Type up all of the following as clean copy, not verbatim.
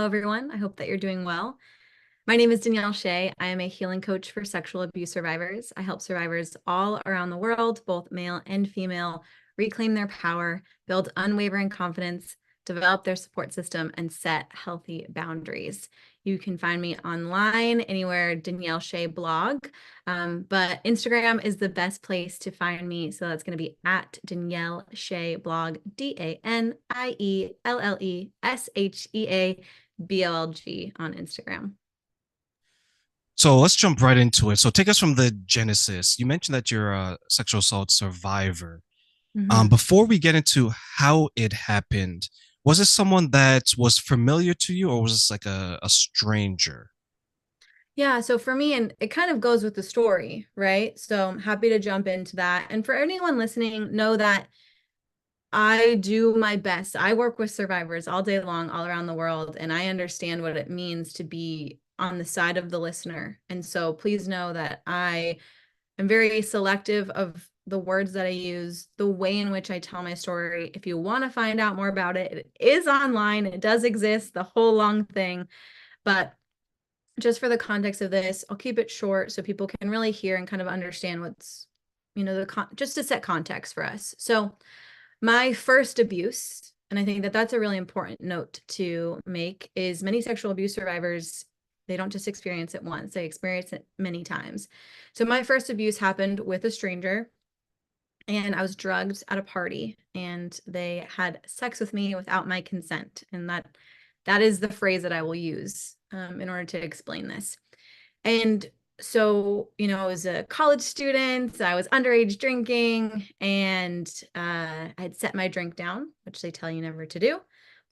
everyone. I hope that you're doing well. My name is Danielle Shea. I am a healing coach for sexual abuse survivors. I help survivors all around the world, both male and female, reclaim their power, build unwavering confidence, develop their support system, and set healthy boundaries. You can find me online anywhere, Danielle Shea blog, but Instagram is the best place to find me. So that's going to be at Danielle Shea blog, DanielleSheablog on Instagram. So let's jump right into it. So take us from the genesis. You mentioned that you're a sexual assault survivor. Mm-hmm. Before we get into how it happened, was it someone that was familiar to you, or was this like a stranger? Yeah, so for me, and it kind of goes with the story, right? So I'm happy to jump into that. And for anyone listening, know that I do my best. I work with survivors all day long, all around the world, and I understand what it means to be on the side of the listener. And so please know that I am very selective of the words that I use, the way in which I tell my story. If you want to find out more about it, it is online, it does exist, the whole long thing. But just for the context of this, I'll keep it short so people can really hear and kind of understand what's, just to set context for us. So, my first abuse, and I think that that's a really important note to make, is many sexual abuse survivors, they don't just experience it once, they experience it many times. So, my first abuse happened with a stranger, and I was drugged at a party, and they had sex with me without my consent. And that is the phrase that I will use in order to explain this. And so, I was a college student, I was underage drinking, and I had set my drink down, which they tell you never to do.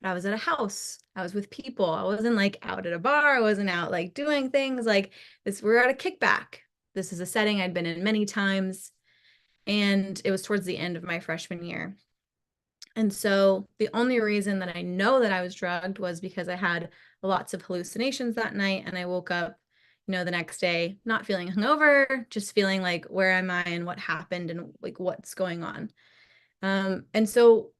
But I was at a house, I was with people. I wasn't like out at a bar, I wasn't out like doing things like this. We were at a kickback. This is a setting I'd been in many times, and it was towards the end of my freshman year. And so the only reason that I know that I was drugged was because I had lots of hallucinations that night, and I woke up, the next day not feeling hungover, just feeling like, where am I and what happened and like what's going on. And so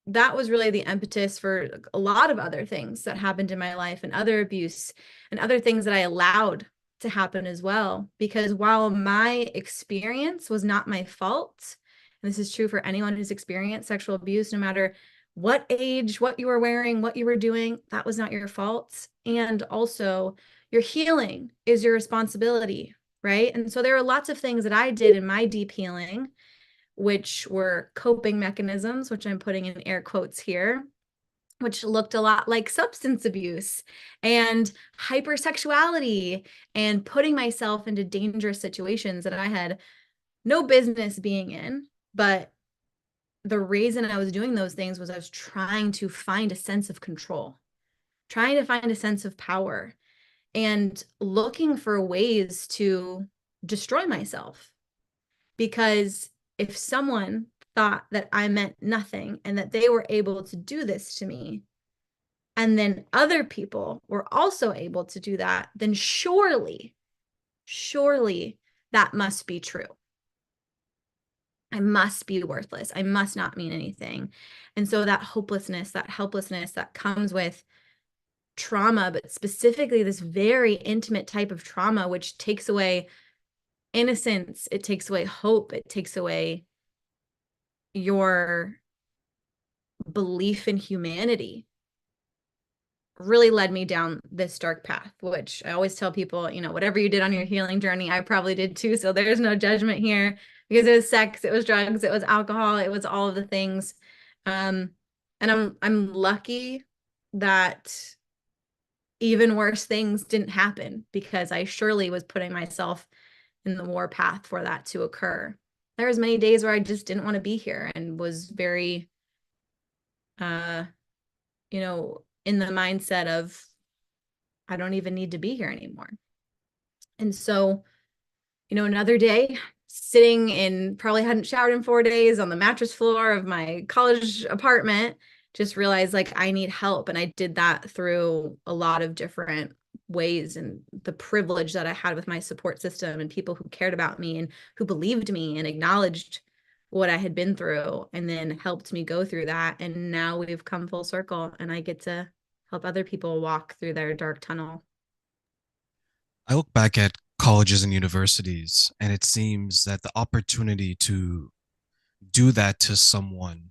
that was really the impetus for a lot of other things that happened in my life, and other abuse and other things that I allowed to happen as well. Because while my experience was not my fault, and this is true for anyone who's experienced sexual abuse, no matter what age, what you were wearing, what you were doing, that was not your fault. And also, your healing is your responsibility, right? And so there are lots of things that I did in my deep healing, which were coping mechanisms, which I'm putting in air quotes here, which looked a lot like substance abuse and hypersexuality and putting myself into dangerous situations that I had no business being in. But the reason I was doing those things was I was trying to find a sense of control, trying to find a sense of power, and looking for ways to destroy myself. Because if someone thought that I meant nothing and that they were able to do this to me, and then other people were also able to do that, then surely that must be true. I must be worthless. I must not mean anything. And so that hopelessness, that helplessness that comes with trauma, but specifically this very intimate type of trauma, which takes away innocence, it takes away hope, it takes away your belief in humanity, really led me down this dark path, which I always tell people, whatever you did on your healing journey, I probably did too. So there's no judgment here, because it was sex, it was drugs, it was alcohol, it was all of the things. And I'm lucky that even worse things didn't happen, because I surely was putting myself in the war path for that to occur. There was many days where I just didn't want to be here and was very uh in the mindset of, I don't even need to be here anymore. And so, another day, sitting in, probably hadn't showered in 4 days, on the mattress floor of my college apartment, just realized like I need help. And I did that through a lot of different ways, and the privilege that I had with my support system and people who cared about me and who believed me and acknowledged what I had been through, and then helped me go through that. And now we've come full circle, and I get to help other people walk through their dark tunnel. I look back at colleges and universities, and it seems that the opportunity to do that to someone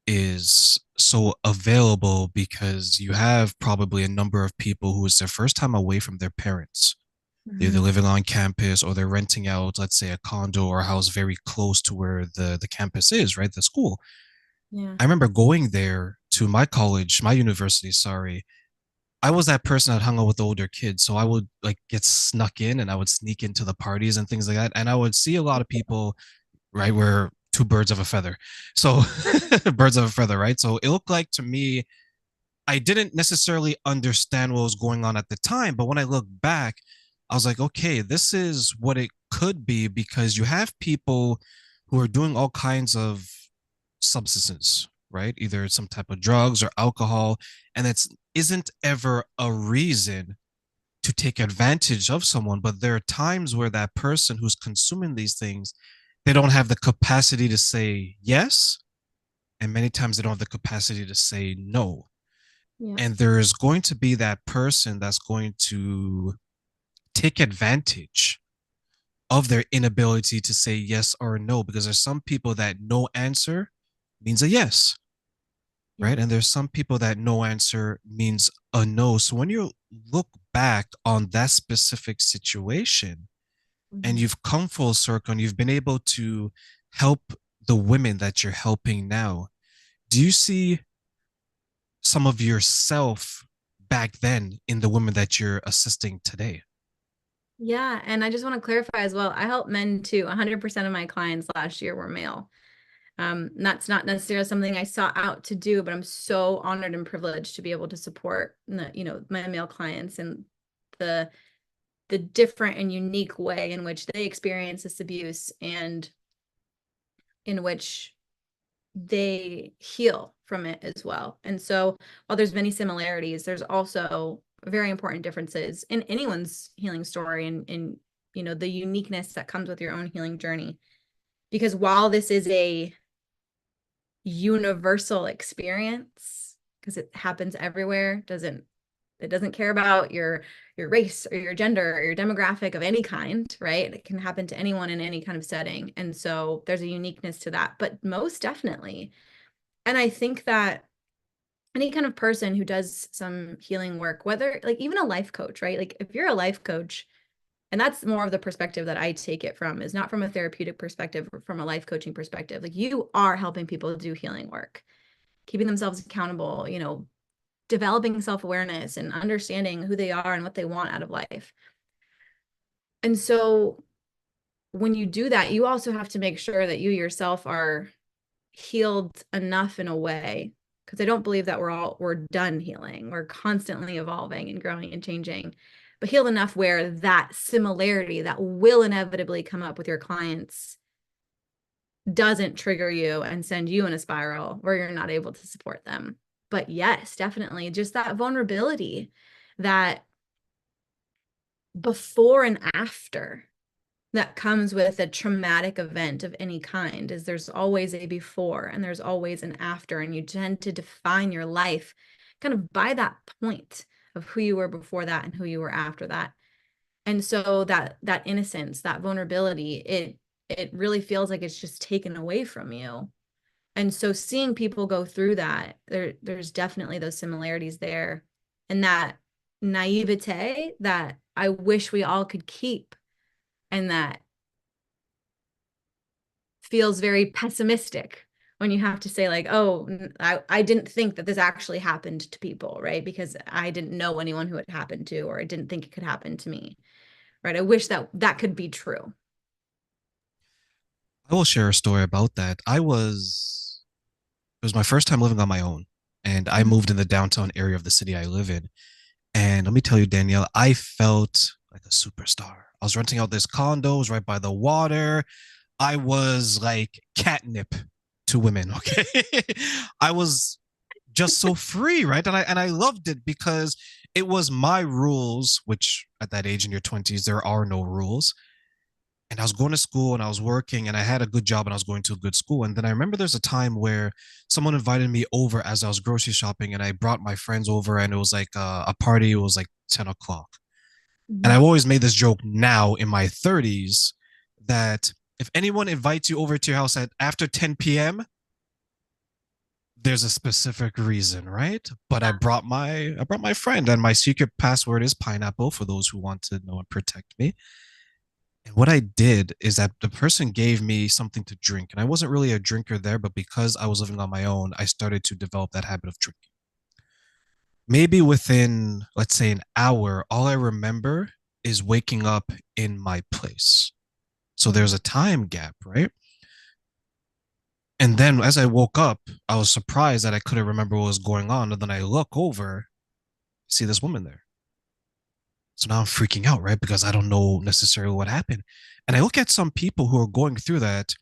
is so available because you have probably a number of people who is their first time away from their parents. They're either Hmm. living on campus or they're renting out, let's say, a condo or a house very close to where the campus is, right? The school. Yeah. I remember going there to my college, my university, sorry. I was that person that hung out with the older kids. So I would like get snuck in and I would sneak into the parties and things like that. And I would see a lot of people, right, where two birds of a feather. So birds of a feather, right? So it looked like to me, I didn't necessarily understand what was going on at the time, but when I look back, I was like, okay, this is what it could be because you have people who are doing all kinds of substances, right? Either some type of drugs or alcohol, and it's isn't ever a reason to take advantage of someone, but there are times where that person who's consuming these things, they don't have the capacity to say yes, and many times they don't have the capacity to say no. Yeah. And there is going to be that person that's going to take advantage of their inability to say yes or no, because there's some people that no answer means a yes, Yeah. right? And there's some people that no answer means a no. So when you look back on that specific situation and Hmm. you've come full circle and you've been able to help the women that you're helping now, do you see some of yourself back then in the women that you're assisting today? Yeah. And I just want to clarify as well. I help men too. 100% of my clients last year were male. That's not necessarily something I sought out to do, but I'm so honored and privileged to be able to support my male clients and the the different and unique way in which they experience this abuse and in which they heal from it as well. And so while there's many similarities, there's also very important differences in anyone's healing story and the uniqueness that comes with your own healing journey. Because while this is a universal experience, because it happens everywhere, it doesn't care about your race or your gender or your demographic of any kind, right? It can happen to anyone in any kind of setting. And so there's a uniqueness to that, but most definitely. And I think that any kind of person who does some healing work, whether like even a life coach, right? Like if you're a life coach, and that's more of the perspective that I take it from, is not from a therapeutic perspective, or from a life coaching perspective. Like you are helping people do healing work, keeping themselves accountable, developing self-awareness and understanding who they are and what they want out of life. And so when you do that, you also have to make sure that you yourself are healed enough in a way, because I don't believe that we're done healing. We're constantly evolving and growing and changing, but healed enough where that similarity that will inevitably come up with your clients doesn't trigger you and send you in a spiral where you're not able to support them. But yes, definitely just that vulnerability, that before and after that comes with a traumatic event of any kind, is there's always a before and there's always an after, and you tend to define your life kind of by that point of who you were before that and who you were after that. And so that innocence, that vulnerability, it really feels like it's just taken away from you. And so seeing people go through that, there's definitely those similarities there, and that naivete that I wish we all could keep, and that feels very pessimistic when you have to say like, oh, I didn't think that this actually happened to people, right? Because I didn't know anyone who it happened to, or I didn't think it could happen to me, right? I wish that that could be true. I will share a story about that. It was my first time living on my own, and I Mhm. moved in the downtown area of the city I live in. And let me tell you, Danielle, I felt like a superstar. I was renting out this condo, it was right by the water. I was like catnip to women, okay? I was just so free, right? And I loved it because it was my rules, which at that age in your 20s, there are no rules. And I was going to school and I was working and I had a good job and I was going to a good school. And then I remember there's a time where someone invited me over as I was grocery shopping and I brought my friends over and it was like a party. It was like 10 o'clock. And Mhm. I've always made this joke now in my 30s that if anyone invites you over to your house at after 10 p.m., there's a specific reason, right? But Yeah. I brought my friend and my secret password is pineapple for those who want to know and protect me. And what I did is that the person gave me something to drink. And I wasn't really a drinker there, but because I was living on my own, I started to develop that habit of drinking. Maybe within, let's say, an hour, all I remember is waking up in my place. So there's Mhm. a time gap, right? And then as I woke up, I was surprised that I couldn't remember what was going on. And then I look over, see this woman there. So now I'm freaking out, right? Because I don't know necessarily what happened. And I look at some people who are going through that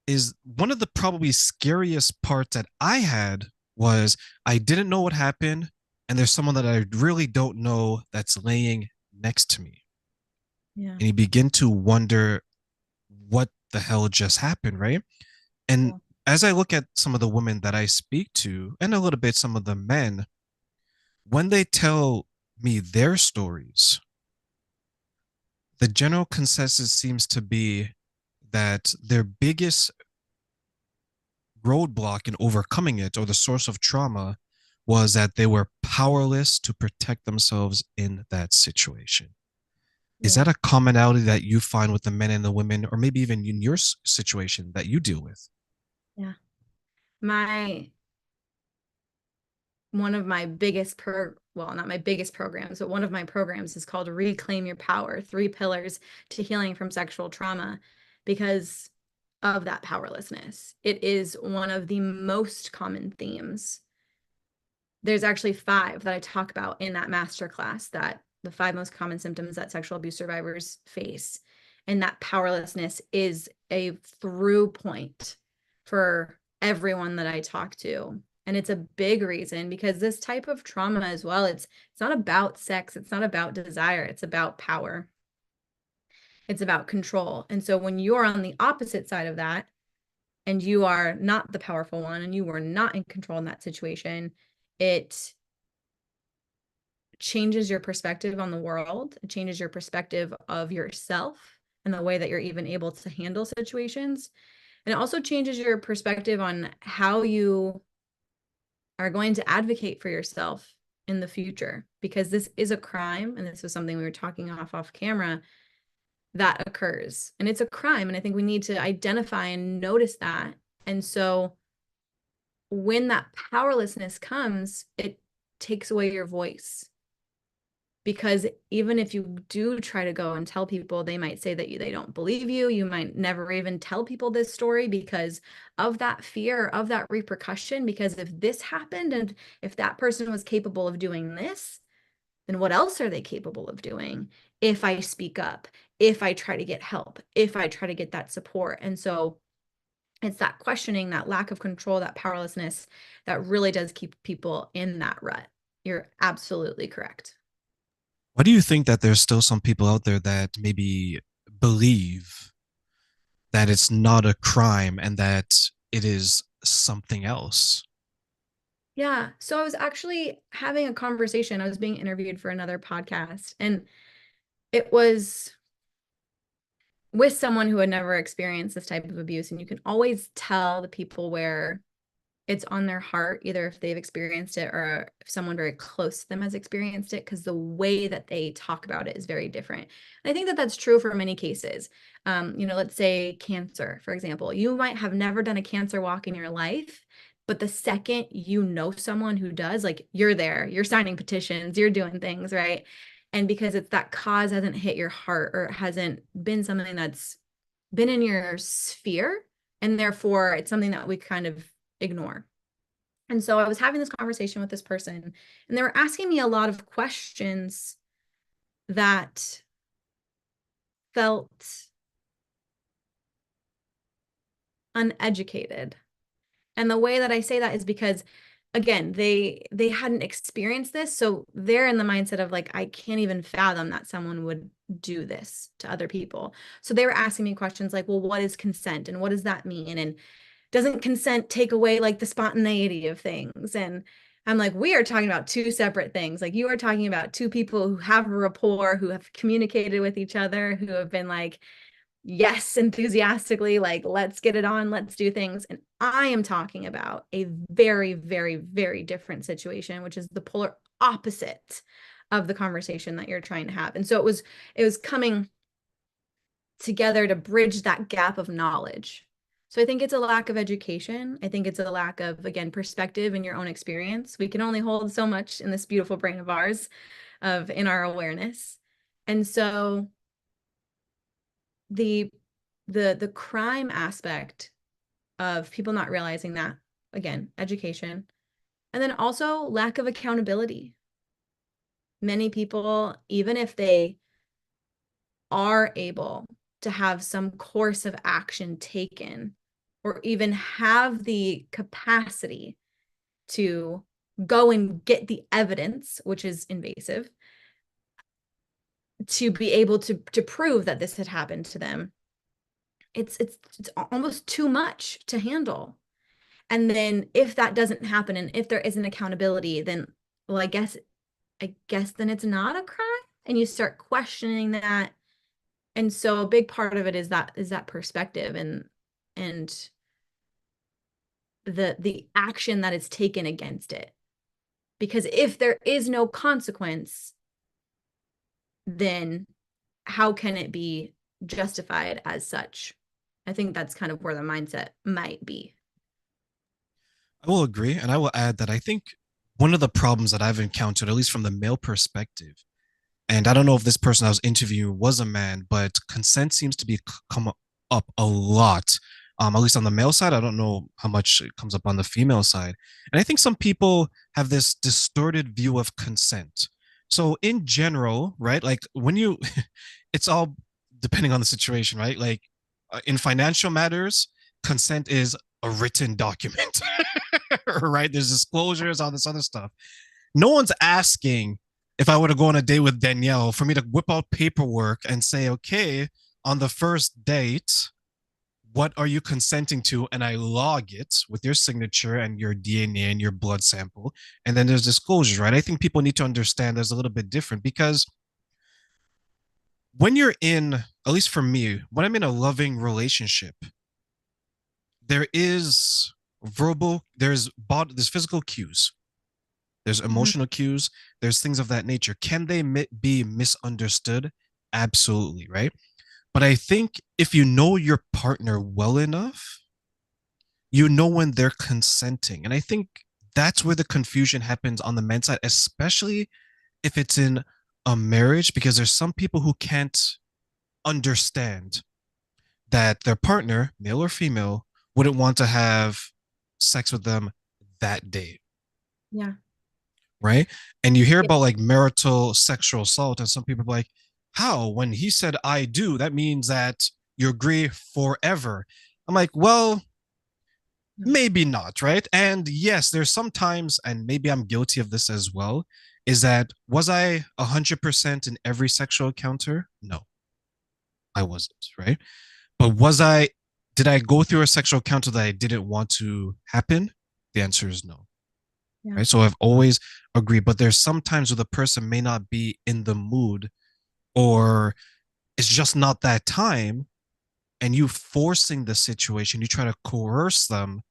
is one of the probably scariest parts that I had was I didn't know what happened. And there's someone that I really don't know that's laying next to me. Yeah. And you begin to wonder what the hell just happened, right? And Yeah. as I look at some of the women that I speak to, and a little bit some of the men, when they tell me their stories, the general consensus seems to be that their biggest roadblock in overcoming it or the source of trauma was that they were powerless to protect themselves in that situation. Is Yeah. that a commonality that you find with the men and the women, or maybe even in your situation that you deal with? Yeah. My One of my biggest well, not my biggest programs, but one of my programs is called Reclaim Your Power, 3 pillars to healing from sexual trauma because of that powerlessness. It is one of the most common themes. There's actually 5 that I talk about in that masterclass, that the 5 most common symptoms that sexual abuse survivors face. And that powerlessness is a through point for everyone that I talk to. And it's a big reason because this type of trauma as well, it's not about sex, it's not about desire, it's about power. It's about control. And so when you're on the opposite side of that and you are not the powerful one and you were not in control in that situation, it changes your perspective on the world. It changes your perspective of yourself and the way that you're even able to handle situations. And it also changes your perspective on how you are going to advocate for yourself in the future, because this is a crime. And this was something we were talking off camera that occurs. And it's a crime. And I think we need to identify and notice that. And so when that powerlessness comes, it takes away your voice, because even if you do try to go and tell people, they might say that they don't believe you. You might never even tell people this story because of that fear of that repercussion. Because if this happened and if that person was capable of doing this, then what else are they capable of doing if I speak up, if I try to get help, if I try to get that support? And so it's that questioning, that lack of control, that powerlessness that really does keep people in that rut. You're absolutely correct. Why do you think that there's still some people out there that maybe believe that it's not a crime and that it is something else? Yeah. So I was actually having a conversation. I was being interviewed for another podcast, and it was with someone who had never experienced this type of abuse. And you can always tell the people where it's on their heart, either if they've experienced it or if someone very close to them has experienced it, because the way that they talk about it is very different. And I think that that's true for many cases. Let's say cancer, for example. You might have never done a cancer walk in your life, but the second you know someone who does, like, you're there, you're signing petitions, you're doing things, right? And because it's that cause hasn't hit your heart or it hasn't been something that's been in your sphere, and therefore it's something that we kind of ignore. And so I was having this conversation with this person, and they were asking me a lot of questions that felt uneducated. And the way that I say that is because again, they hadn't experienced this, so they're in the mindset of like, I can't even fathom that someone would do this to other people. So they were asking me questions like, well, what is consent and what does that mean? And doesn't consent take away like the spontaneity of things? And I'm like, we are talking about two separate things. Like, you are talking about two people who have a rapport, who have communicated with each other, who have been like, yes, enthusiastically, like, let's get it on, let's do things. And I am talking about a very, very, very different situation, which is the polar opposite of the conversation that you're trying to have. And so it was coming together to bridge that gap of knowledge. So I think it's a lack of education. I think it's a lack of, again, perspective in your own experience. We can only hold so much in this beautiful brain of ours, of in our awareness. And so the the crime aspect of people not realizing that, again, education, and then also lack of accountability. Many people, even if they are able to have some course of action taken, or even have the capacity to go and get the evidence, which is invasive, to be able to prove that this had happened to them, it's almost too much to handle. And then if that doesn't happen and if there isn't accountability, then, well, I guess then it's not a crime, and you start questioning that. And so a big part of it is that perspective, and the action that is taken against it. Because if there is no consequence, then how can it be justified as such? I think that's kind of where the mindset might be. I will agree. And I will add that I think one of the problems that I've encountered, at least from the male perspective, and I don't know if this person I was interviewing was a man, but consent seems to be come up a lot. At least on the male side, I don't know how much it comes up on the female side. And I think some people have this distorted view of consent. So in general, right, like when you, it's all depending on the situation, right? Like in financial matters, consent is a written document, right? There's disclosures, all this other stuff. No one's asking if I were to go on a date with Danielle for me to whip out paperwork and say, okay, on the first date, what are you consenting to? And I log it with your signature and your DNA and your blood sample. And then there's disclosures, right? I think people need to understand there's a little bit different because when you're in, at least for me, when I'm in a loving relationship, there is there's physical cues, there's Mhm. emotional cues, there's things of that nature. Can they be misunderstood? Absolutely, right? But I think if you know your partner well enough, you know when they're consenting. And I think that's where the confusion happens on the men's side, especially if it's in a marriage, because there's some people who can't understand that their partner, male or female, wouldn't want to have sex with them that day, Yeah. right? And you hear Yeah. about like marital sexual assault, and some people are like, how? When he said I do, that means that you agree forever. I'm like, well, No. maybe not, right? And yes, there's sometimes, and maybe I'm guilty of this as well, is that was I 100% in every sexual encounter? No, I wasn't, right? But did I go through a sexual encounter that I didn't want to happen? The answer is no, Yeah. right? So I've always agreed, but there's sometimes where the person may not be in the mood or it's just not that time, and you forcing the situation, you try to coerce them,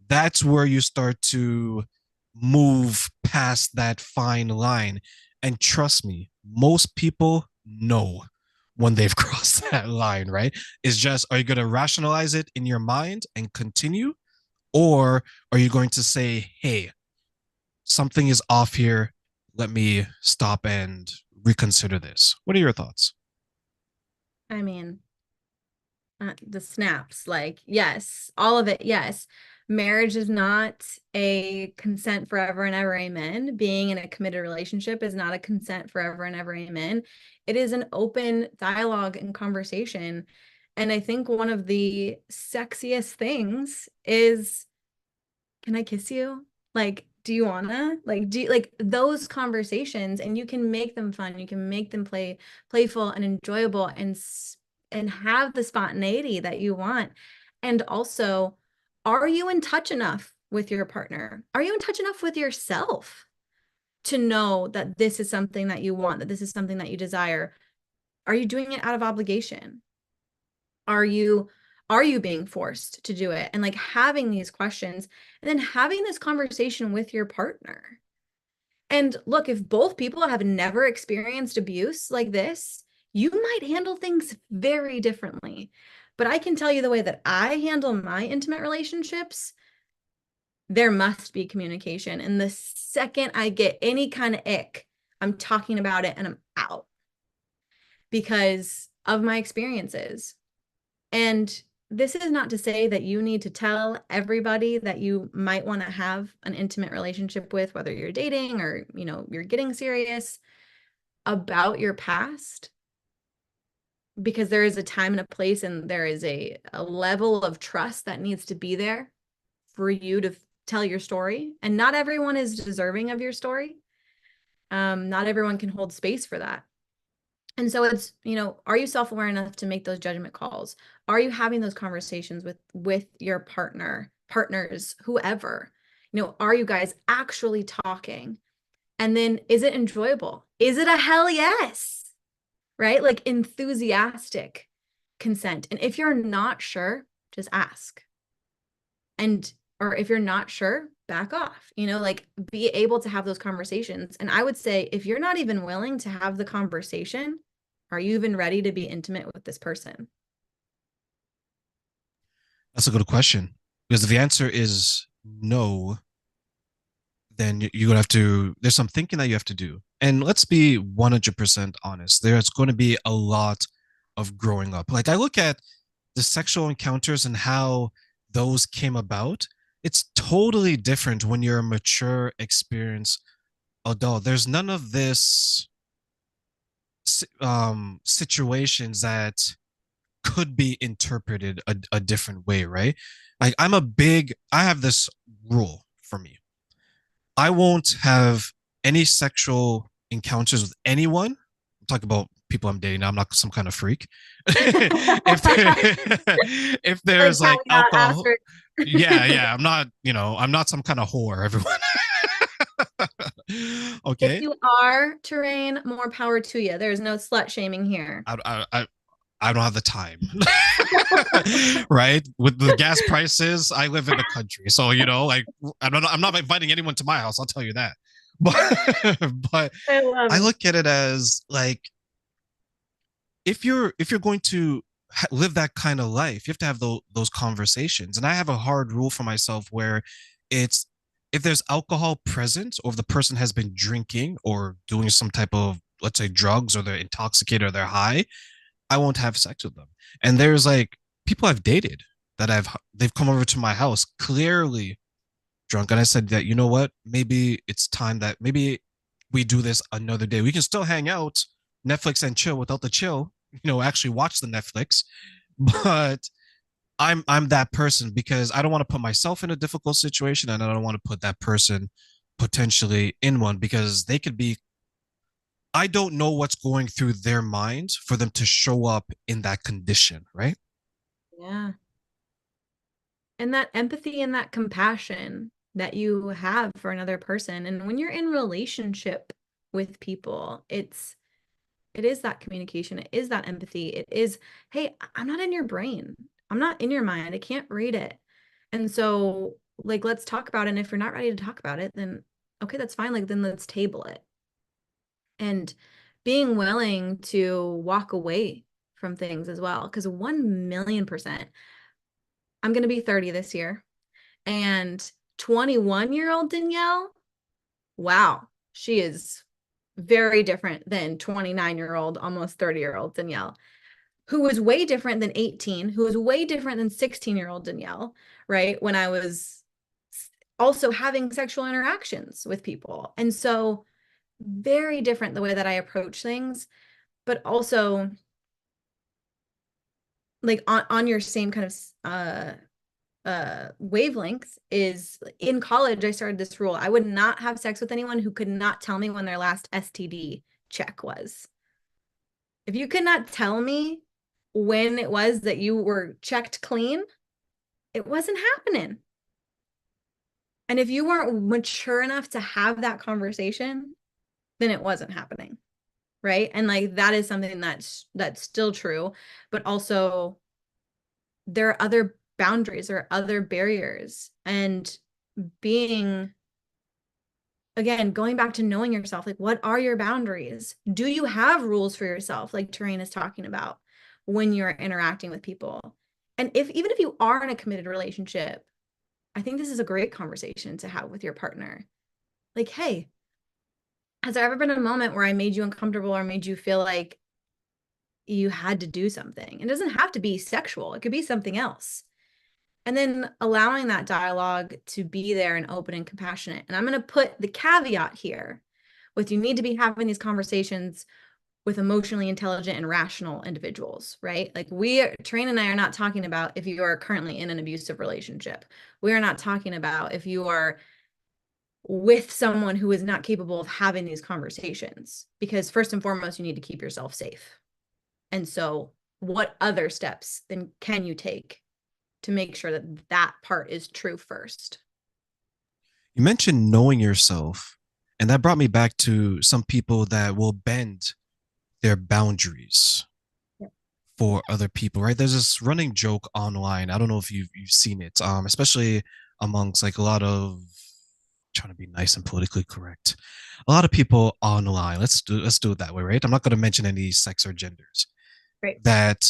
that's where you start to move past that fine line. And trust me, most people know when they've crossed that line, right? It's just, are you going to rationalize it in your mind and continue? Or are you going to say, hey, something is off here. Let me stop and reconsider this. What are your thoughts? I mean, the snaps, like, yes, all of it, yes. Marriage is not a consent forever and ever, amen. Being in a committed relationship is not a consent forever and ever, amen. It is an open dialogue and conversation. And I think one of the sexiest things is, can I kiss you? Like, do you wanna? Like, do you, like those conversations, and you can make them fun. You can make them playful and enjoyable, and have the spontaneity that you want. And also, are you in touch enough with your partner? Are you in touch enough with yourself to know that this is something that you want, that this is something that you desire? Are you doing it out of obligation? Are you are you being forced to do it? And like having these questions and then having this conversation with your partner. And look, if both people have never experienced abuse like this, you might handle things very differently. But I can tell you the way that I handle my intimate relationships, there must be communication. And the second I get any kind of ick, I'm talking about it and I'm out because of my experiences. And this is not to say that you need to tell everybody that you might want to have an intimate relationship with, whether you're dating or, you're getting serious, about your past, because there is a time and a place and there is a level of trust that needs to be there for you to tell your story. And not everyone is deserving of your story. Not everyone can hold space for that. And so it's, are you self-aware enough to make those judgment calls? Are you having those conversations with your partners, whoever? Are you guys actually talking? And then is it enjoyable? Is it a hell yes? Right? Like enthusiastic consent. And if you're not sure, just ask. And or if you're not sure, back off. Like be able to have those conversations. And I would say if you're not even willing to have the conversation, are you even ready to be intimate with this person? That's a good question. Because if the answer is no, then you're gonna have to. There's some thinking that you have to do. And let's be 100% honest. There's going to be a lot of growing up. Like I look at the sexual encounters and how those came about. It's totally different when you're a mature, experienced adult. There's none of this situations that could be interpreted a different way, right? Like I have this rule for me. I won't have any sexual encounters with anyone. I'm talking about people I'm dating now. I'm not some kind of freak. if if Like there's like caveat alcohol, asterisk. yeah, yeah. I'm not some kind of whore, everyone. If Okay. you are terrain, more power to you. There's no slut shaming here. I don't have the time. Right? With the gas prices, I live in the country. So, like I'm not inviting anyone to my house, I'll tell you that. But but I love I it. look at it as like if you're going to live that kind of life, you have to have those conversations. And I have a hard rule for myself where it's if there's alcohol present or if the person has been drinking or doing some type of, let's say, drugs, or they're intoxicated or they're high, I won't have sex with them. And there's like people I've dated that they've come over to my house clearly drunk, and I said that, you know what, maybe it's time that maybe we do this another day. We can still hang out, Netflix and chill without the chill, actually watch the Netflix. But I'm that person because I don't want to put myself in a difficult situation, and I don't want to put that person potentially in one, because they could be, I don't know what's going through their minds for them to show up in that condition, right? Yeah. And that empathy and that compassion that you have for another person. And when you're in relationship with people, it is that communication. It is that empathy. It is, hey, I'm not in your brain. I'm not in your mind. I can't read it. And so, like, let's talk about it. And if you're not ready to talk about it, then okay, that's fine. Like, then let's table it. And being willing to walk away from things as well. Because 1,000,000%, I'm going to be 30 this year. And 21-year-old Danielle, wow, she is very different than 29-year-old, almost 30-year-old Danielle, who was way different than 18, who was way different than 16-year-old Danielle, right? When I was also having sexual interactions with people. And so very different the way that I approach things, but also like on your same kind of wavelength is in college. I started this rule. I would not have sex with anyone who could not tell me when their last STD check was. If you could not tell me when it was that you were checked clean, it wasn't happening. And if you weren't mature enough to have that conversation, then it wasn't happening. Right. And like that is something that's still true, but also there are other boundaries or other barriers. And being, again, going back to knowing yourself, like what are your boundaries? Do you have rules for yourself, like Tareen is talking about, when you're interacting with people? And if even if you are in a committed relationship, I think this is a great conversation to have with your partner. Like, hey, has there ever been a moment where I made you uncomfortable or made you feel like you had to do something? It doesn't have to be sexual, it could be something else. And then allowing that dialogue to be there and open and compassionate. And I'm going to put the caveat here with you need to be having these conversations with emotionally intelligent and rational individuals, right? Like Tareen and I are not talking about if you are currently in an abusive relationship. We are not talking about if you are with someone who is not capable of having these conversations, because first and foremost, you need to keep yourself safe. And so what other steps then can you take to make sure that that part is true first? You mentioned knowing yourself, and that brought me back to some people that will bend their boundaries Yep. for other people, right? There's this running joke online. I don't know if you've seen it, especially amongst like a lot of trying to be nice and politically correct. A lot of people online. Let's do it that way, right? I'm not going to mention any sex or genders. Great. That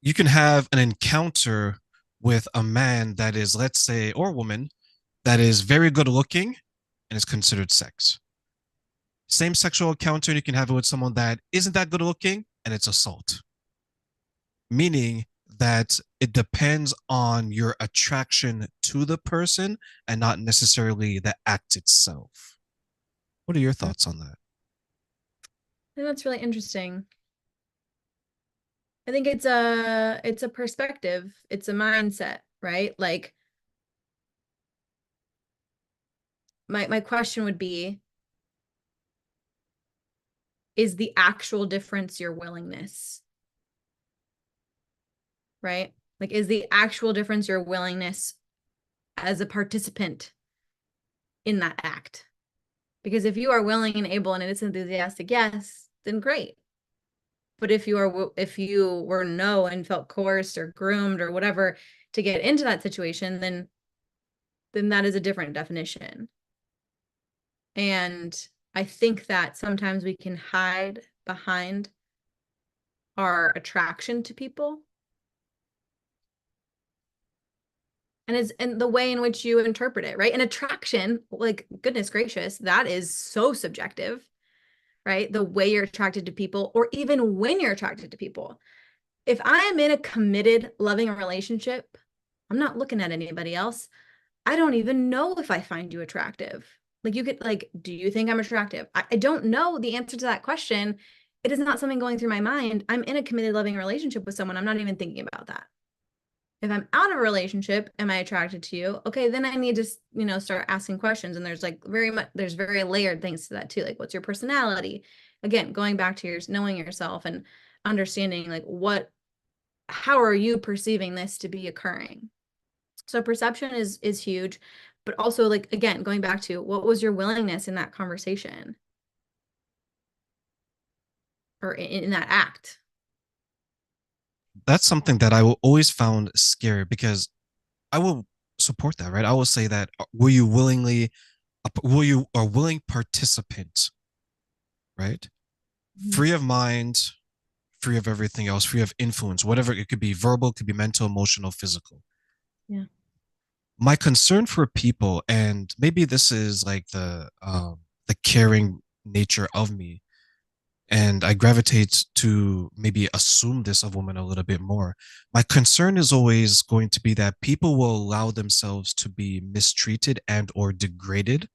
you can have an encounter with a man that is, let's say, or woman that is very good looking and is considered sex. Same sexual encounter, you can have it with someone that isn't that good looking and it's assault. Meaning that it depends on your attraction to the person and not necessarily the act itself. What are your thoughts on that? And that's really interesting. I think it's a perspective, it's a mindset, right? Like my question would be, is the actual difference your willingness? Right? Like, is the actual difference your willingness as a participant in that act? Because if you are willing and able and it is enthusiastic, yes, then great. But if you were no and felt coerced or groomed or whatever to get into that situation, then that is a different definition. And I think that sometimes we can hide behind our attraction to people and the way in which you interpret it, right? And attraction, like goodness gracious, that is so subjective, right? The way you're attracted to people, or even when you're attracted to people. If I am in a committed, loving relationship, I'm not looking at anybody else. I don't even know if I find you attractive. Like you could like, do you think I'm attractive? I don't know the answer to that question. It is not something going through my mind. I'm in a committed, loving relationship with someone. I'm not even thinking about that. If I'm out of a relationship, am I attracted to you? Okay, then I need to, start asking questions. And there's very layered things to that too. Like, what's your personality? Again, going back to knowing yourself and understanding like how are you perceiving this to be occurring? So perception is huge, but also like, again, going back to what was your willingness in that conversation or in that act? That's something that I will always found scary because I will support that, right? I will say that were you a willing participant, right? Mhm. Free of mind, free of everything else, free of influence, whatever it could be verbal, could be mental, emotional, physical. Yeah. My concern for people, and maybe this is like the caring nature of me, and I gravitate to maybe assume this of women a little bit more. My concern is always going to be that people will allow themselves to be mistreated and or degraded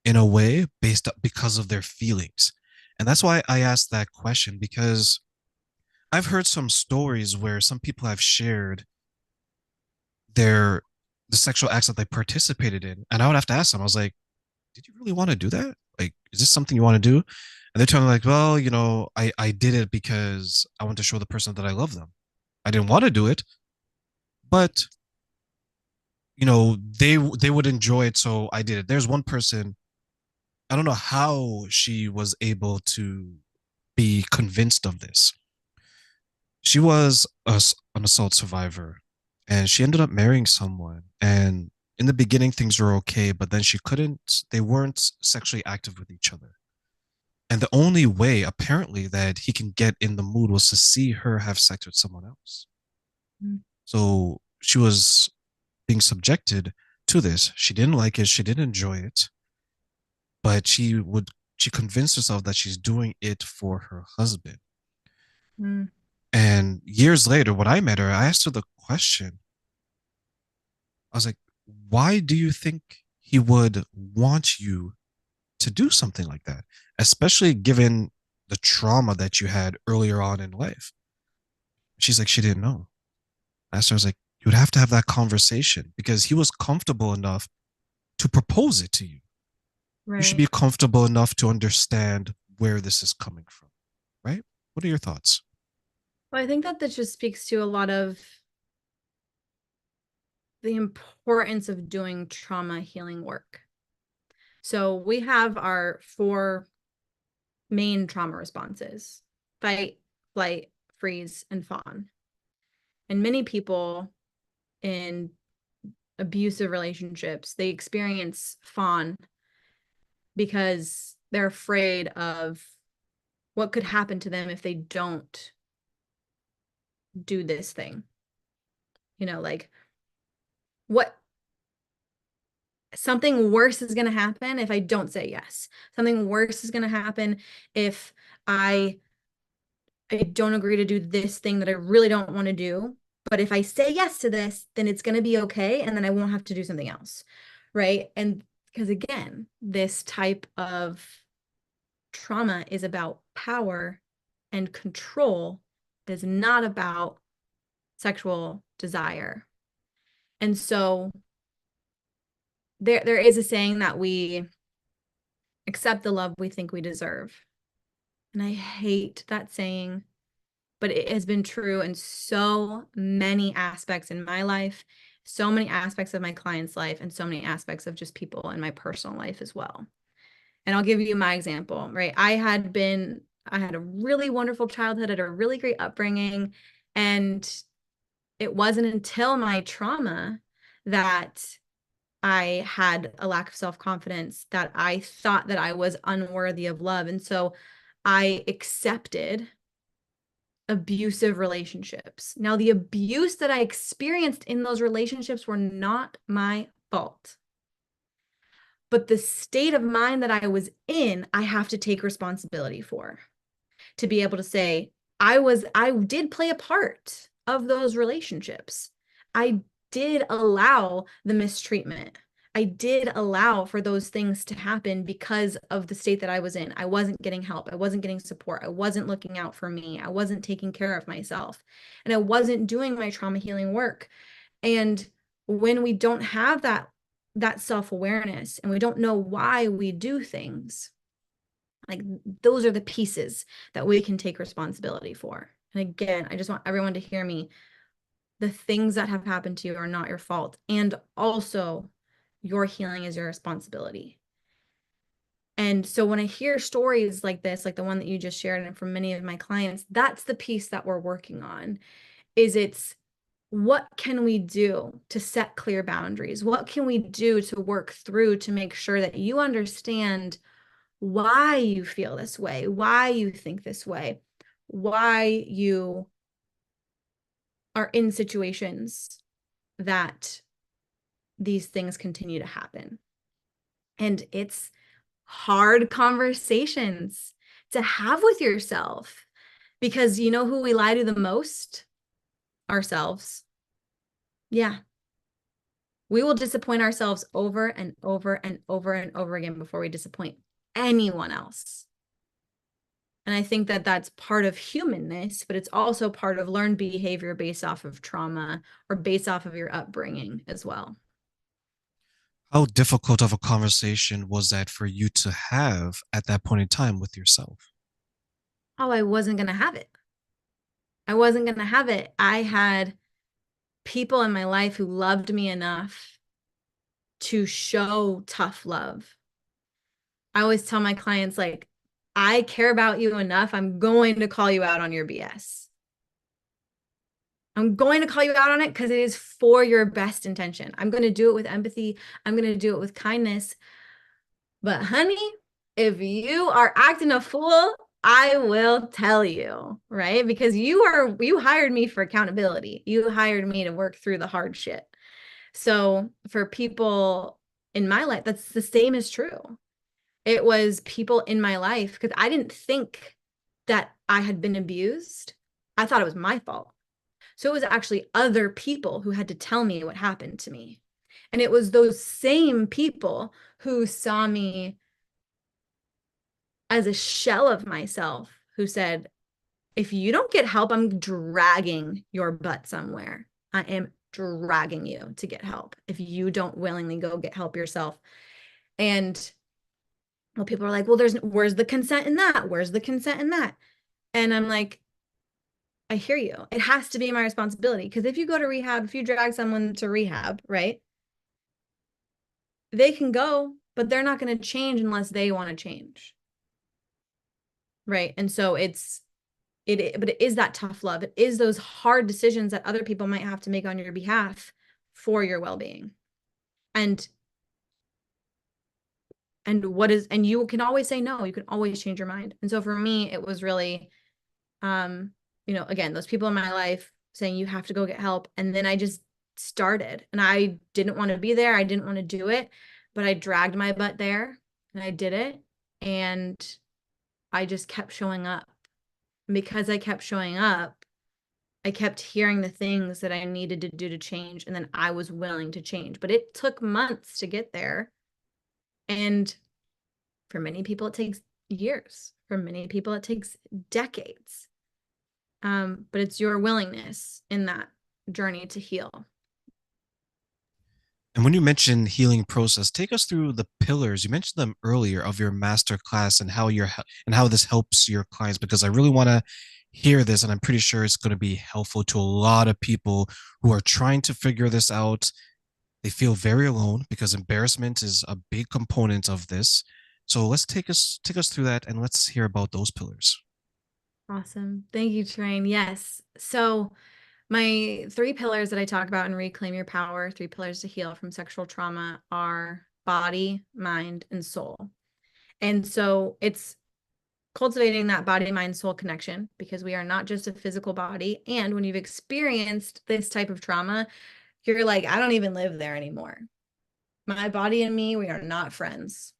in a way based up because of their feelings. And that's why I asked that question because I've heard some stories where some people have shared their the sexual acts that they participated in. And I would have to ask them, I was like, did you really want to do that? Like, is this something you want to do? And they're telling me like, well, I did it because I want to show the person that I love them. I didn't want to do it, but they would enjoy it, so I did it. There's one person, I don't know how she was able to be convinced of this. She was an assault survivor, and she ended up marrying someone. And in the beginning, things were okay, but then they weren't sexually active with each other. And the only way, apparently, that he can get in the mood was to see her have sex with someone else. Mm. So she was being subjected to this. She didn't like it. She didn't enjoy it, but she convinced herself that she's doing it for her husband. Mm. And years later, when I met her, I asked her the question. I was like, why do you think he would want you to do something like that? Especially given the trauma that you had earlier on in life. She's like, she didn't know. I asked her, I was like, you would have to have that conversation because he was comfortable enough to propose it to you. You should be Right. comfortable enough to understand where this is coming from, right? What are your thoughts? Well, I think that this just speaks to a lot of the importance of doing trauma healing work. So we have our four main trauma responses: fight, flight, freeze, and fawn. And many people in abusive relationships, they experience fawn because they're afraid of what could happen to them if they don't do this thing. Like what something worse is going to happen if I don't say yes. Something worse is going to happen if I I don't agree to do this thing that I really don't want to do. But if I say yes to this, then it's going to be okay. And then I won't have to do something else. Right. And because again, this type of trauma is about power and control, it is not about sexual desire. And so there is a saying that we accept the love we think we deserve. And I hate that saying, but it has been true in so many aspects in my life, so many aspects of my client's life, and so many aspects of just people in my personal life as well. And I'll give you my example, right? I had a really wonderful childhood, I had a really great upbringing, and it wasn't until my trauma that I had a lack of self-confidence, that I thought that I was unworthy of love. And so I accepted abusive relationships. Now, the abuse that I experienced in those relationships were not my fault. But the state of mind that I was in, I have to take responsibility for, to be able to say, I did play a part of those relationships. I did allow the mistreatment. I did allow for those things to happen because of the state that I was in. I wasn't getting help. I wasn't getting support. I wasn't looking out for me. I wasn't taking care of myself. And I wasn't doing my trauma healing work. And when we don't have that self-awareness and we don't know why we do things, like those are the pieces that we can take responsibility for. And again, I just want everyone to hear me. The things that have happened to you are not your fault. And also, your healing is your responsibility. And so when I hear stories like this, like the one that you just shared, and from many of my clients, that's the piece that we're working on. It's what can we do to set clear boundaries? What can we do to work through to make sure that you understand why you feel this way, why you think this way, why you are in situations that these things continue to happen. And it's hard conversations to have with yourself, because you know who we lie to the most? Ourselves. Yeah. We will disappoint ourselves over and over and over and over again before we disappoint anyone else. And I think that that's part of humanness, but it's also part of learned behavior based off of trauma or based off of your upbringing as well. How difficult of a conversation was that for you to have at that point in time with yourself? Oh, I wasn't going to have it. I wasn't going to have it. I had people in my life who loved me enough to show tough love. I always tell my clients, like, I care about you enough. I'm going to call you out on your BS. I'm going to call you out on it because it is for your best intention. I'm going to do it with empathy. I'm going to do it with kindness. But honey, if you are acting a fool, I will tell you, right? Because you hired me for accountability. You hired me to work through the hard shit. So for people in my life, that's the same is true. It was people in my life because I didn't think that I had been abused. I thought it was my fault. So it was actually other people who had to tell me what happened to me. And it was those same people who saw me as a shell of myself who said, if you don't get help, I'm dragging your butt somewhere. I am dragging you to get help if you don't willingly go get help yourself. And well, people are like, well, where's the consent in that? Where's the consent in that? And I'm like, I hear you. It has to be my responsibility because if you go to rehab, if you drag someone to rehab, right? They can go, but they're not going to change unless they want to change. Right. And so but it is that tough love. It is those hard decisions that other people might have to make on your behalf for your well-being. And and you can always say no. You can always change your mind. And so for me, it was really again, those people in my life saying you have to go get help. And then I just started and I didn't want to be there. I didn't want to do it, but I dragged my butt there and I did it. And I just kept showing up. And because I kept showing up, I kept hearing the things that I needed to do to change. And then I was willing to change. But it took months to get there. And for many people, it takes years. For many people, it takes decades. But it's your willingness in that journey to heal. And when you mention healing process, take us through the pillars. You mentioned them earlier of your master class and how this helps your clients because I really want to hear this and I'm pretty sure it's going to be helpful to a lot of people who are trying to figure this out. They feel very alone because embarrassment is a big component of this. So let's take us through that and let's hear about those pillars. Awesome. Thank you, Train. Yes. So my three pillars that I talk about in Reclaim Your Power, three pillars to heal from sexual trauma are body, mind, and soul. And so it's cultivating that body, mind, soul connection because we are not just a physical body. And when you've experienced this type of trauma, you're like, I don't even live there anymore. My body and me, we are not friends.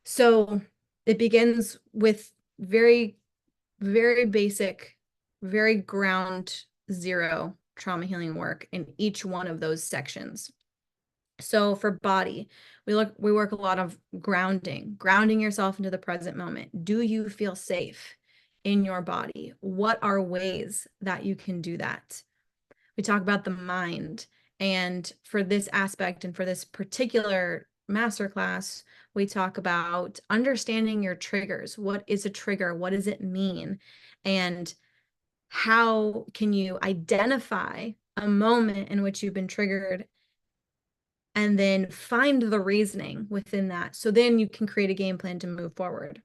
So it begins with very, very basic, very ground zero trauma healing work in each one of those sections. So for body, we work a lot of grounding yourself into the present moment. Do you feel safe in your body? What are ways that you can do that? We talk about the mind. And for this aspect and for this particular masterclass, we talk about understanding your triggers. What is a trigger? What does it mean? And how can you identify a moment in which you've been triggered and then find the reasoning within that. So then you can create a game plan to move forward.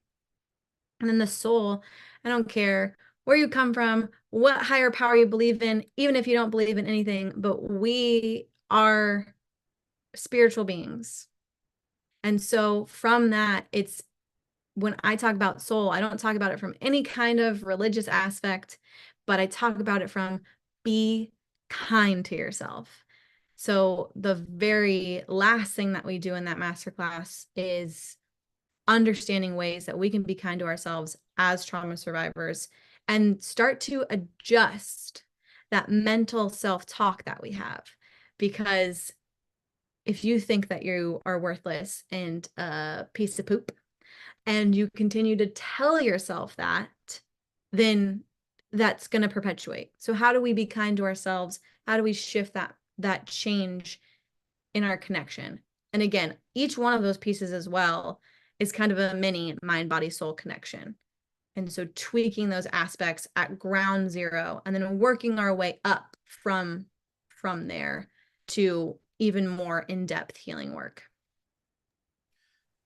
And then the soul, I don't care where you come from, what higher power you believe in, even if you don't believe in anything, but we are spiritual beings. And so from that, it's when I talk about soul, I don't talk about it from any kind of religious aspect, but I talk about it from be kind to yourself. So the very last thing that we do in that masterclass is understanding ways that we can be kind to ourselves as trauma survivors and start to adjust that mental self-talk that we have. Because if you think that you are worthless and a piece of poop, and you continue to tell yourself that, then that's going to perpetuate. So how do we be kind to ourselves? How do we shift that change in our connection? And again, each one of those pieces as well is kind of a mini mind, body, soul connection. And so tweaking those aspects at ground zero and then working our way up from there to even more in-depth healing work.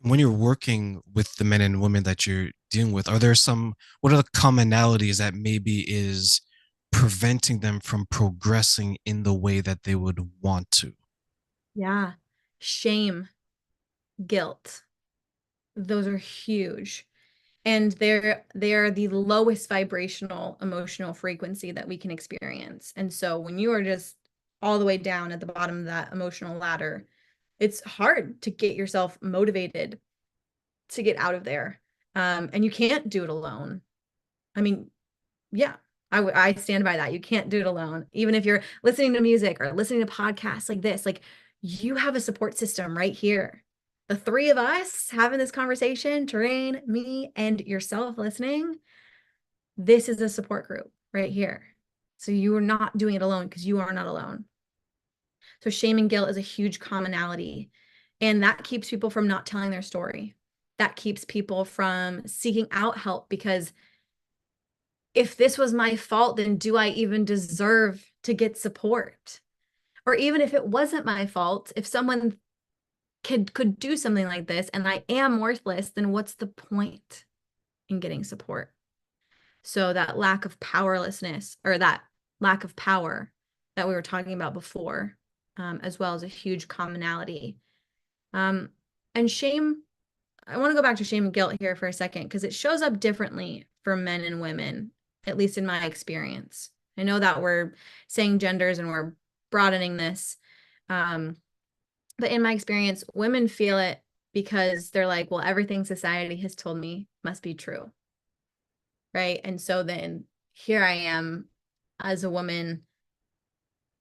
When you're working with the men and women that you're dealing with, are there some, what are the commonalities that maybe is preventing them from progressing in the way that they would want to? Yeah. Shame, guilt. Those are huge. And they're the lowest vibrational emotional frequency that we can experience. And so when you are just all the way down at the bottom of that emotional ladder, it's hard to get yourself motivated to get out of there. And you can't do it alone. I mean, yeah, I stand by that. You can't do it alone. Even if you're listening to music or listening to podcasts like this, like you have a support system right here. The three of us having this conversation, Terrain, me, and yourself listening, this is a support group right here. So you are not doing it alone because you are not alone. So shame and guilt is a huge commonality. And that keeps people from not telling their story. That keeps people from seeking out help because if this was my fault, then do I even deserve to get support? Or even if it wasn't my fault, if someone could do something like this and I am worthless, then what's the point in getting support? So that lack of powerlessness or that lack of power that we were talking about before, as well as a huge commonality. And shame, I want to go back to shame and guilt here for a second because it shows up differently for men and women, at least in my experience. I know that we're saying genders and we're broadening this. But in my experience, women feel it because they're like, well, everything society has told me must be true. Right. And so then here I am as a woman,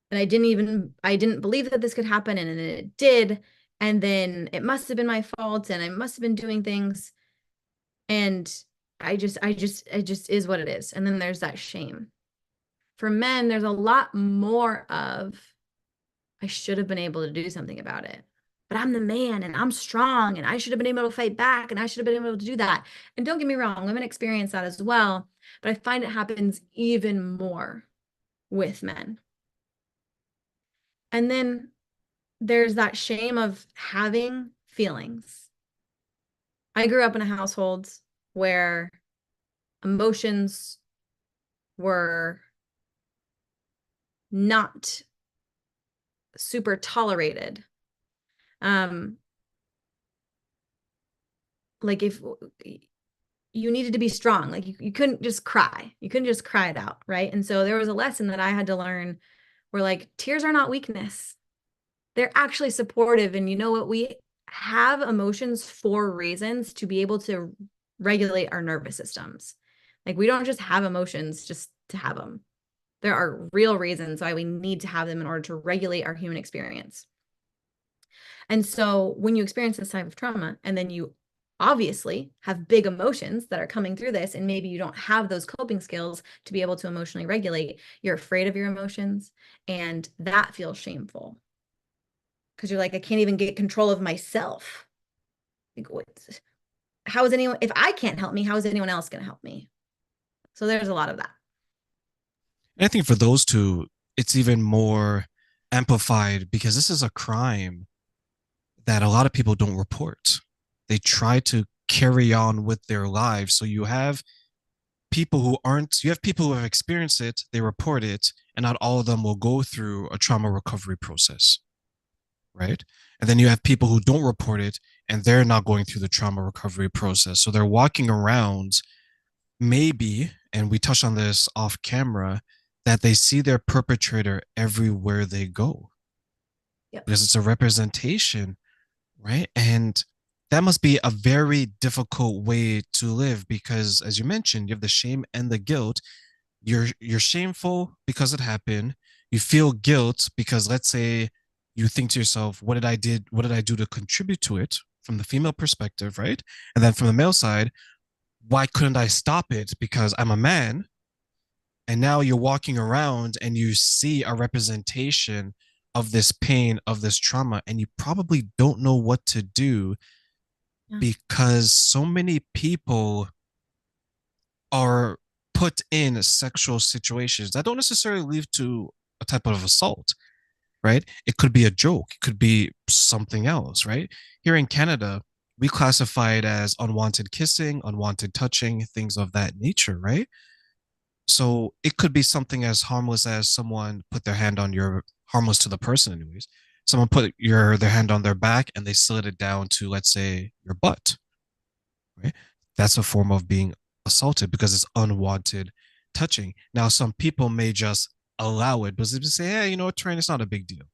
and I didn't believe that this could happen, and then it did. And then it must have been my fault, and I must have been doing things. And it just is what it is. And then there's that shame. For men, there's a lot more of, I should have been able to do something about it. But I'm the man and I'm strong and I should have been able to fight back and I should have been able to do that. And don't get me wrong, women experience that as well. But I find it happens even more with men. And then there's that shame of having feelings. I grew up in a household where emotions were not super tolerated. Um, like if you needed to be strong, like you couldn't just cry. You couldn't just cry it out, right? And so there was a lesson that I had to learn where like tears are not weakness. They're actually supportive. And you know what? We have emotions for reasons to be able to regulate our nervous systems. Like we don't just have emotions just to have them. There are real reasons why we need to have them in order to regulate our human experience. And so when you experience this type of trauma and then you obviously have big emotions that are coming through this, and maybe you don't have those coping skills to be able to emotionally regulate, you're afraid of your emotions, and that feels shameful because you're like, I can't even get control of myself. Like, how is anyone, if I can't help me, how is anyone else going to help me? So there's a lot of that. And I think for those two, it's even more amplified because this is a crime that a lot of people don't report. They try to carry on with their lives. So you have people who aren't, you have people who have experienced it, they report it, and not all of them will go through a trauma recovery process, right? And then you have people who don't report it and they're not going through the trauma recovery process. So they're walking around, maybe, and we touched on this off camera, that they see their perpetrator everywhere they go Yep. because it's a representation, right? And that must be a very difficult way to live because, as you mentioned, you have the shame and the guilt. You're shameful because it happened. You feel guilt because, let's say, you think to yourself, "What did I do to contribute to it?" from the female perspective, right? And then from the male side, why couldn't I stop it? Because I'm a man. And now you're walking around and you see a representation of this pain, of this trauma, and you probably don't know what to do Yeah. because so many people are put in sexual situations that don't necessarily lead to a type of assault, right? It could be a joke, it could be something else, right? Here in Canada, we classify it as unwanted kissing, unwanted touching, things of that nature, right? So it could be something as harmless as someone put their hand on your, harmless to the person, anyways. Someone put their hand on their back and they slid it down to, let's say, your butt, right? That's a form of being assaulted because it's unwanted touching. Now, some people may just allow it, but they say, hey, you know what, Trent, it's not a big deal.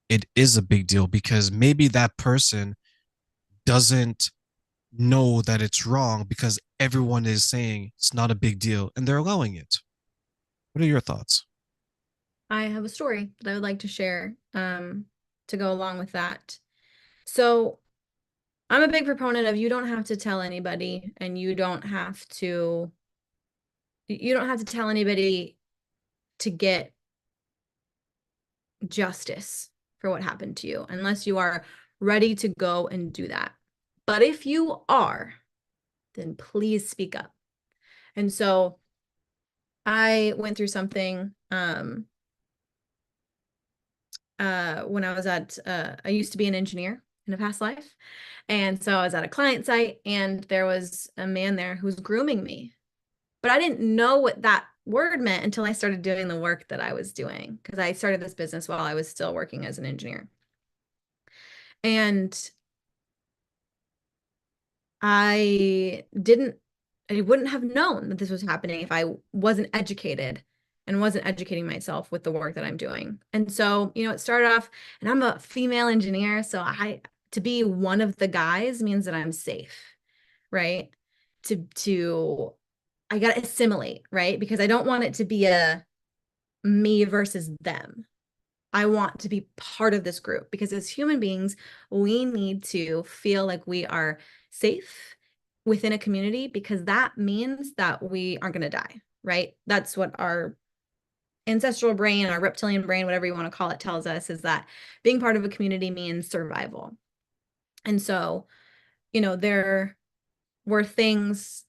It is a big deal because maybe that person doesn't know that it's wrong because everyone is saying it's not a big deal and they're allowing it. What are your thoughts? I have a story that I would like to share to go along with that. So I'm a big proponent of you don't have to tell anybody, and you don't have to tell anybody to get justice for what happened to you unless you are ready to go and do that. But if you are, then please speak up. And so I went through something when I used to be an engineer in a past life. And so I was at a client site and there was a man there who was grooming me. But I didn't know what that word meant until I started doing the work that I was doing because I started this business while I was still working as an engineer. And I didn't, I wouldn't have known that this was happening if I wasn't educated and wasn't educating myself with the work that I'm doing. And so, it started off, and I'm a female engineer, so to be one of the guys means that I'm safe, right? To I gotta assimilate, right? Because I don't want it to be a me versus them. I want to be part of this group because as human beings, we need to feel like we are safe within a community because that means that we aren't going to die, right? That's what our ancestral brain, our reptilian brain, whatever you want to call it, tells us is that being part of a community means survival. And so, there were things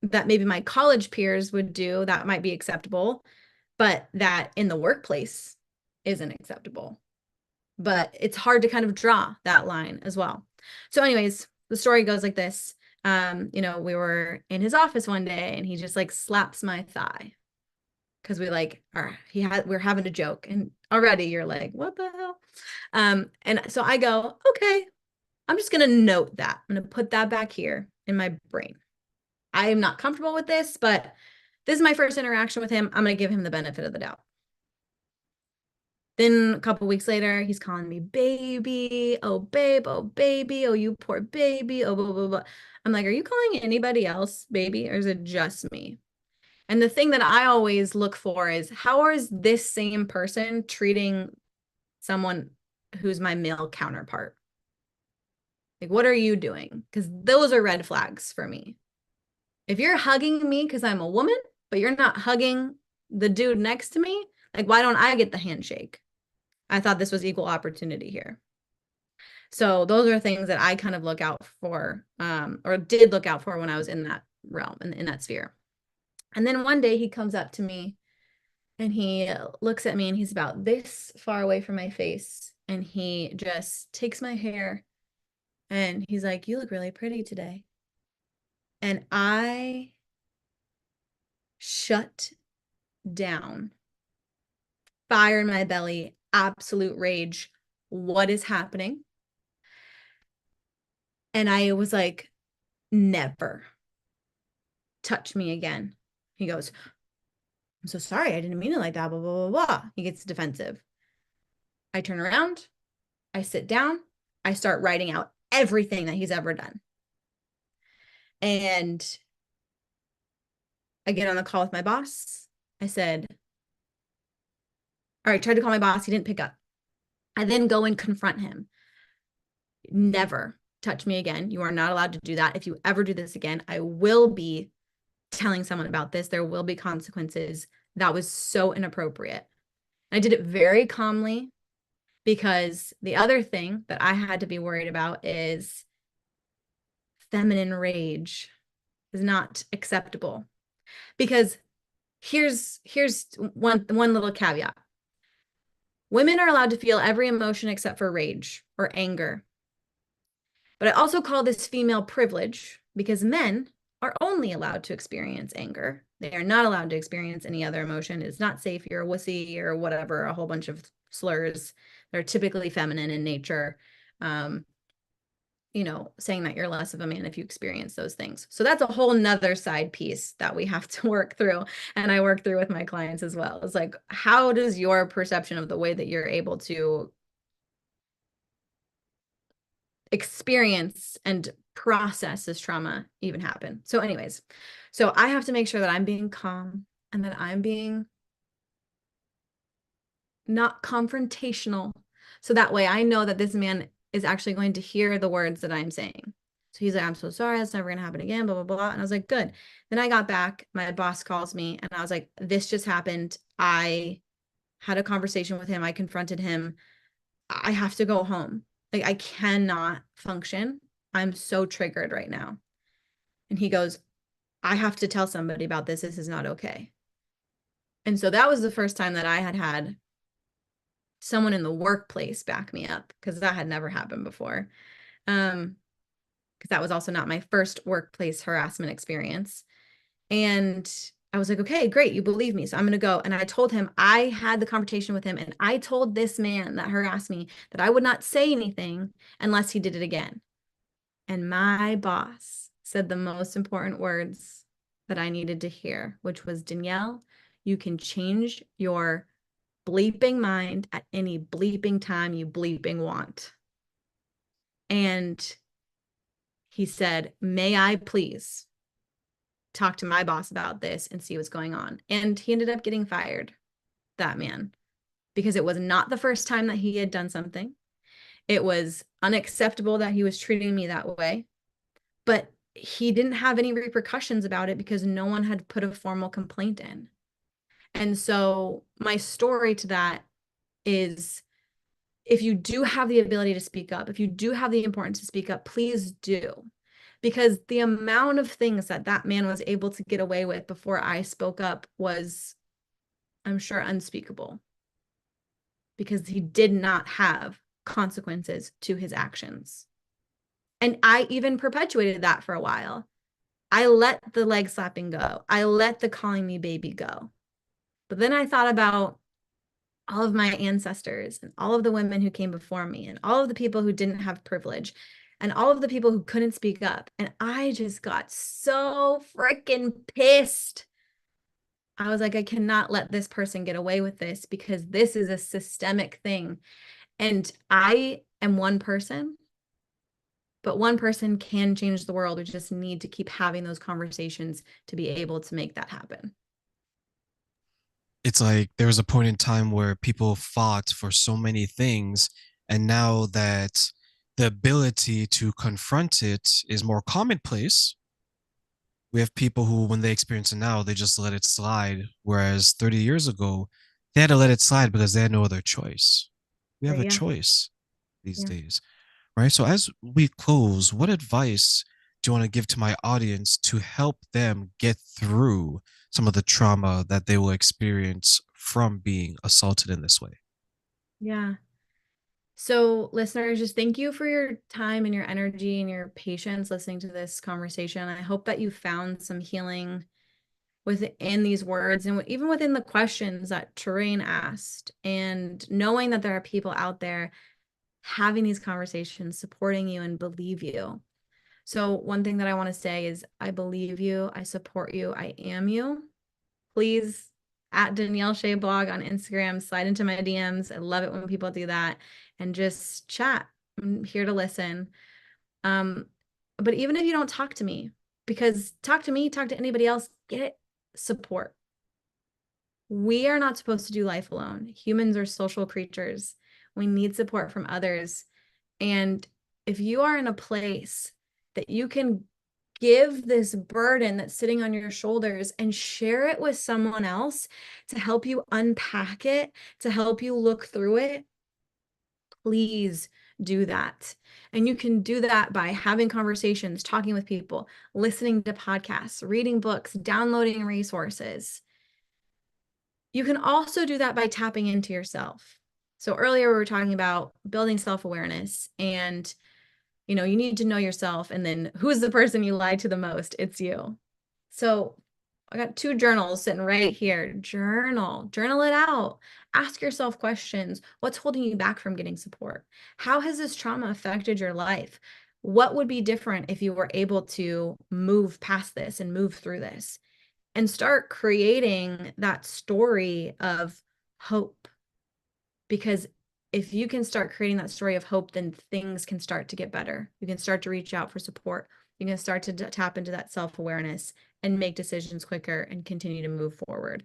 that maybe my college peers would do that might be acceptable, but that in the workplace isn't acceptable. But it's hard to kind of draw that line as well. So, anyways, the story goes like this. We were in his office one day and he just like slaps my thigh because we're having a joke and already you're like, what the hell? And so I go, okay, I'm just gonna note that. I'm gonna put that back here in my brain. I am not comfortable with this, but this is my first interaction with him. I'm gonna give him the benefit of the doubt. Then a couple weeks later, he's calling me baby. Oh, babe. Oh, baby. Oh, you poor baby. Oh, blah, blah, blah. I'm like, are you calling anybody else baby or is it just me? And the thing that I always look for is how is this same person treating someone who's my male counterpart? Like, what are you doing? Because those are red flags for me. If you're hugging me because I'm a woman, but you're not hugging the dude next to me, like, why don't I get the handshake? I thought this was equal opportunity here. So those are things that I kind of look out for, or did look out for when I was in that realm and in that sphere. And then one day he comes up to me and he looks at me and he's about this far away from my face. And he just takes my hair and he's like, you look really pretty today. And I shut down, fire in my belly, absolute rage. What is happening? And I was like, never touch me again. He goes, I'm so sorry. I didn't mean it like that. Blah, blah, blah, blah. He gets defensive. I turn around. I sit down. I start writing out everything that he's ever done. And I get on the call with my boss. I said, all right, tried to call my boss. He didn't pick up. I then go and confront him. Never touch me again. You are not allowed to do that. If you ever do this again, I will be telling someone about this. There will be consequences. That was so inappropriate. I did it very calmly because the other thing that I had to be worried about is feminine rage is not acceptable. Because here's one little caveat. Women are allowed to feel every emotion except for rage or anger. But I also call this female privilege because men are only allowed to experience anger. They are not allowed to experience any other emotion. It's not safe. You're a wussy or whatever, a whole bunch of slurs. They're typically feminine in nature. Saying that you're less of a man if you experience those things. So that's a whole nother side piece that we have to work through. And I work through with my clients as well. It's like, how does your perception of the way that you're able to experience and process this trauma even happen? So anyways, so I have to make sure that I'm being calm and that I'm being not confrontational. So that way I know that this man is actually going to hear the words that I'm saying. So he's like, I'm so sorry. That's never going to happen again, blah, blah, blah. And I was like, good. Then I got back. My boss calls me and I was like, this just happened. I had a conversation with him. I confronted him. I have to go home. Like, I cannot function. I'm so triggered right now. And he goes, I have to tell somebody about this. This is not okay. And so that was the first time that I had someone in the workplace back me up because that had never happened before. Because that was also not my first workplace harassment experience. And I was like, okay, great. You believe me. So I'm going to go. And I told him, I had the confrontation with him. And I told this man that harassed me that I would not say anything unless he did it again. And my boss said the most important words that I needed to hear, which was, Danielle, you can change your bleeping mind at any bleeping time you bleeping want. And he said, may I please talk to my boss about this and see what's going on? And he ended up getting fired, that man, because it was not the first time that he had done something. It was unacceptable that he was treating me that way, but he didn't have any repercussions about it because no one had put a formal complaint in. And so my story to that is, if you do have the ability to speak up, if you do have the importance to speak up, please do. Because the amount of things that that man was able to get away with before I spoke up was, I'm sure, unspeakable. Because he did not have consequences to his actions. And I even perpetuated that for a while. I let the leg slapping go. I let the calling me baby go. But then I thought about all of my ancestors and all of the women who came before me and all of the people who didn't have privilege and all of the people who couldn't speak up. And I just got so freaking pissed. I was like, I cannot let this person get away with this because this is a systemic thing. And I am one person, but one person can change the world. We just need to keep having those conversations to be able to make that happen. It's like there was a point in time where people fought for so many things, and now that the ability to confront it is more commonplace, we have people who, when they experience it now, they just let it slide. Whereas 30 years ago, they had to let it slide because they had no other choice. We have a Yeah. choice these Yeah. days, right? So, as we close, what advice do you want to give to my audience to help them get through some of the trauma that they will experience from being assaulted in this way? Yeah. So, listeners, just thank you for your time and your energy and your patience listening to this conversation. I hope that you found some healing within these words and even within the questions that Terrain asked, and knowing that there are people out there having these conversations, supporting you and believe you. So, one thing that I want to say is, I believe you, I support you, I am you. Please, at Danielle Shea blog on Instagram, slide into my DMs. I love it when people do that and just chat. I'm here to listen. Um, but even if you don't talk to me, because talk to me, talk to anybody else, get support. We are not supposed to do life alone. Humans are social creatures. We need support from others. And if you are in a place that you can give this burden that's sitting on your shoulders and share it with someone else to help you unpack it, to help you look through it, please do that. And you can do that by having conversations, talking with people, listening to podcasts, reading books, downloading resources. You can also do that by tapping into yourself. So earlier we were talking about building self-awareness, and you need to know yourself, and then who's the person you lie to the most? It's you. So I got two journals sitting right here. Journal it out. Ask yourself questions. What's holding you back from getting support? How has this trauma affected your life? What would be different if you were able to move past this and move through this? And start creating that story of hope. Because if you can start creating that story of hope, then things can start to get better. You can start to reach out for support. You can start to tap into that self-awareness and make decisions quicker and continue to move forward.